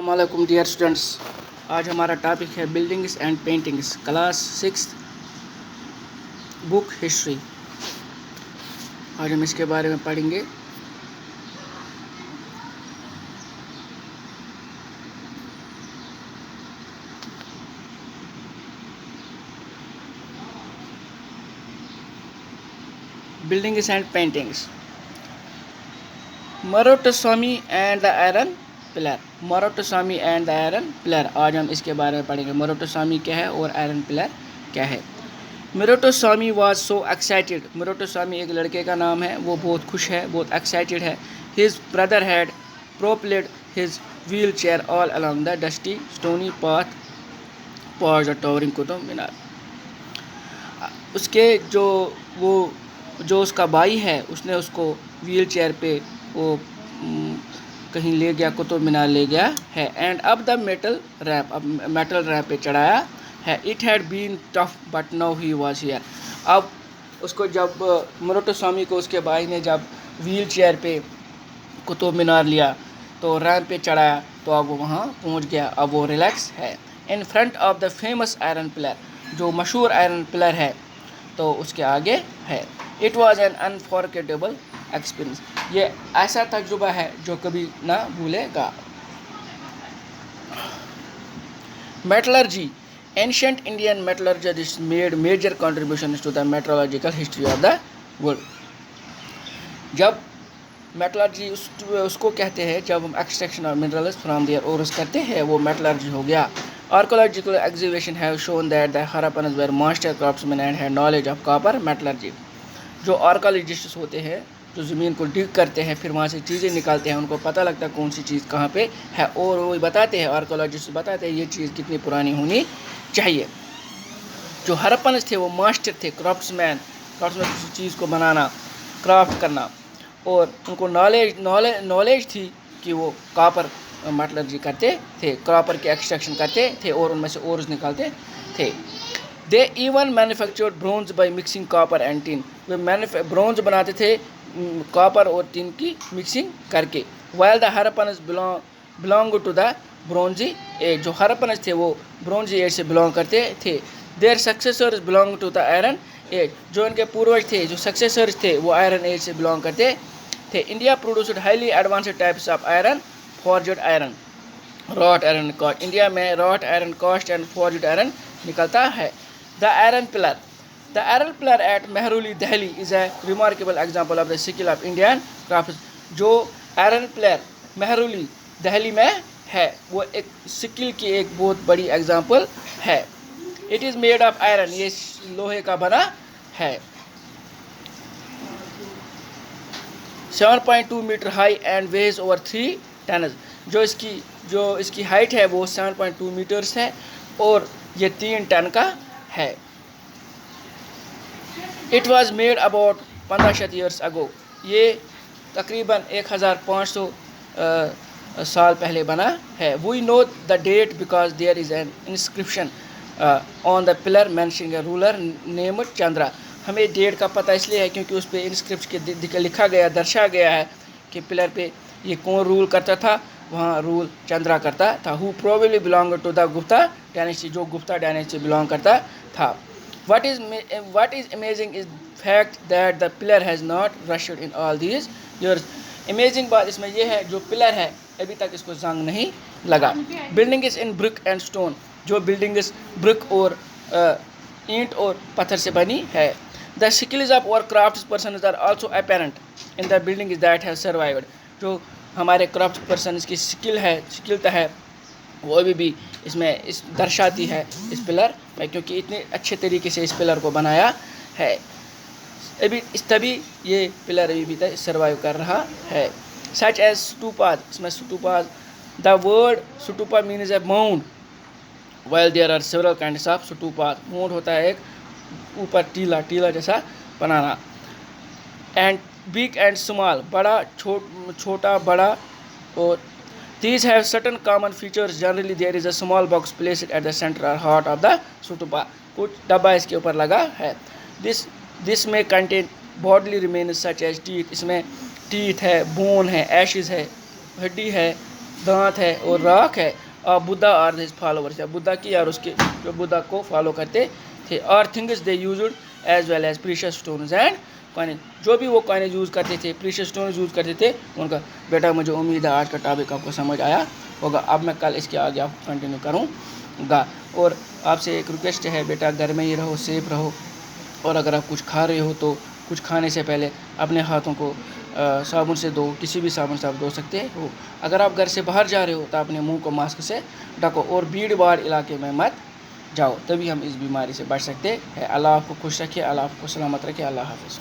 अस्सलामुअलैकुम dear students. आज हमारा टॉपिक है buildings and paintings, class 6 book history. आज हम इसके बारे में पढ़ेंगे। Buildings and paintings, Marutusami and the iron pillar. Marutusami and the iron pillar, आज हम इसके बारे में पढ़ेंगे। मारुतुसामी क्या है और आयरन पिलर क्या है। मारुतुसामी वाज सो एक्साइटेड। मारुतुसामी एक लड़के का नाम है, वो बहुत खुश है, बहुत एक्साइटेड है। His brother had propelled his wheelchair all along the dusty stony path past the towering Qutub Minar. उसके जो उसका भाई है, उसने उसको व्हील चेयर पे वो कहीं ले गया, कुतुब मीनार ले गया है। एंड अब द मेटल रैप, अब मेटल रैप पे चढ़ाया है। It had been tough but now he was here. अब उसको जब मारुतुसामी को उसके भाई ने जब व्हील चेयर पे कुतुब मीनार लिया तो रैंप पे चढ़ाया, तो अब वो वहाँ पहुँच गया, अब वो रिलैक्स है। In front of the famous iron pillar, जो मशहूर आयरन पिलर है, तो उसके आगे है। It was an unforgettable experience. ये ऐसा तजुर्बा है जो कभी ना भूलेगा। Metallurgy, ancient Indian metallurgist made major contributions to the meteorological history of the world। जब मेटलर्जी उसको कहते हैं जब हम extraction of minerals from their ores करते हैं, वो मेटलर्जी हो गया। Archaeological exhibition have shown that the Harappans were master craftsman and had knowledge of copper metallurgy. जो आर्कोलॉजिस्ट होते हैं, जो ज़मीन को डिग करते हैं, फिर वहाँ से चीज़ें निकालते हैं, उनको पता लगता है कौन सी चीज़ कहाँ पे है, और वो बताते हैं, आर्कोलॉजिस्ट बताते हैं ये चीज़ कितनी पुरानी होनी चाहिए। जो हड़प्पन्स थे वो मास्टर थे, क्राफ्ट्समैन किसी चीज़ को बनाना, क्राफ्ट करना, और उनको नॉलेज थी कि वो कॉपर मेटलर्जी करते थे, कॉपर के एक्सट्रैक्शन करते थे और उनमें से ओर्स निकालते थे। They even manufactured bronze by mixing copper and tin. वे ब्रोंज बनाते थे कॉपर और टिन की मिक्सिंग करके। While the Harappans belong to the bronze age, जो हड़प्पन्स थे वो ब्रोंजी एज से बिलोंग करते थे। Their successors belong to the iron age, जो इनके पूर्वज थे, जो सक्सेसर्स थे, वो आयरन एज से बिलोंग करते थे। India produced highly advanced types of iron, forged iron, wrought iron cast. India में wrought iron cast and forged iron निकलता है। The iron pillar, the iron pillar at Mehrauli Delhi is a remarkable example of the skill of Indian craft. जो iron pillar Mehrauli Delhi में है, वो एक skill की एक बहुत बड़ी एग्जाम्पल है। It is made of iron, ये लोहे का बना है। 7.2 metre high and weighs over 3 ton. जो इसकी हाइट है वो 7.2 मीटर्स है और ये 3 टन का है। It was made about 1500 years ago. ये तकरीबन 1500 साल पहले बना है। We know the date because there is an inscription on the pillar mentioning a ruler named Chandra. हमें डेट का पता इसलिए है क्योंकि उस पर इंस्क्रिप्शन के लिखा गया, दर्शा गया है कि पिलर पे ये कौन रूल करता था। वहाँ रूल चंद्रा करता था। Who probably belong to the Gupta dynasty, जो गुप्ता डायनेस्टी बिलोंग करता था। What is amazing is fact that the pillar has not rusted in all these years। Amazing बात इसमें यह है, जो पिलर है अभी तक इसको जंग नहीं लगा। Building is in brick and stone, जो बिल्डिंग इस ब्रिक और ईंट और पत्थर से बनी है। The skills of our craft person are also apparent in the building is that have survived. जो हमारे क्राफ्ट पर्सन की स्किलता है वो अभी भी इसमें इस दर्शाती है इस पिलर में, क्योंकि इतने अच्छे तरीके से इस पिलर को बनाया है। तभी ये पिलर अभी भी सर्वाइव कर रहा है। सच एज स्टूपाज, इसमें stupas, the word stupa means a mound while there are several kinds of stupas. Mound होता है एक ऊपर टीला जैसा बनाना। एंड बिग एंड स्मॉल, बड़ा छोटा बड़ा, और these have certain common features। generally there is a small box placed at the center or heart of the stupa। कुछ डब्बा इसके ऊपर लगा है। this may contain bodily remains such as teeth, इसमें teeth है, bone है, ashes है, हड्डी है, दांत है और राख है। बुद्धा आर हिज फॉलोअर्स, या बुद्धा की और उसके जो बुद्धा को फॉलो करते थे। और things they used as well as precious stones and coin, जो भी वो कॉइन यूज़ करते थे, प्रीशियस स्टोन यूज़ करते थे उनका। बेटा मुझे उम्मीद है आज का टॉपिक आपको समझ आया होगा। अब मैं कल इसके आगे आपको कंटिन्यू करूँगा। और आपसे एक रिक्वेस्ट है बेटा, घर में ही रहो, सेफ रहो। और अगर आप कुछ खा रहे हो तो कुछ खाने से पहले अपने हाथों को साबुन से धो, किसी भी साबुन से आप धो सकते हो। अगर आप घर से बाहर जा रहे हो तो अपने मुंह को मास्क से ढको और भीड़ भाड़ इलाके में मत जाओ, तभी हम इस बीमारी से बच सकते हैं। अल्लाह आपको खुश रखे, अल्लाह आपको सलामत रखे। अल्लाह हाफ़िज़।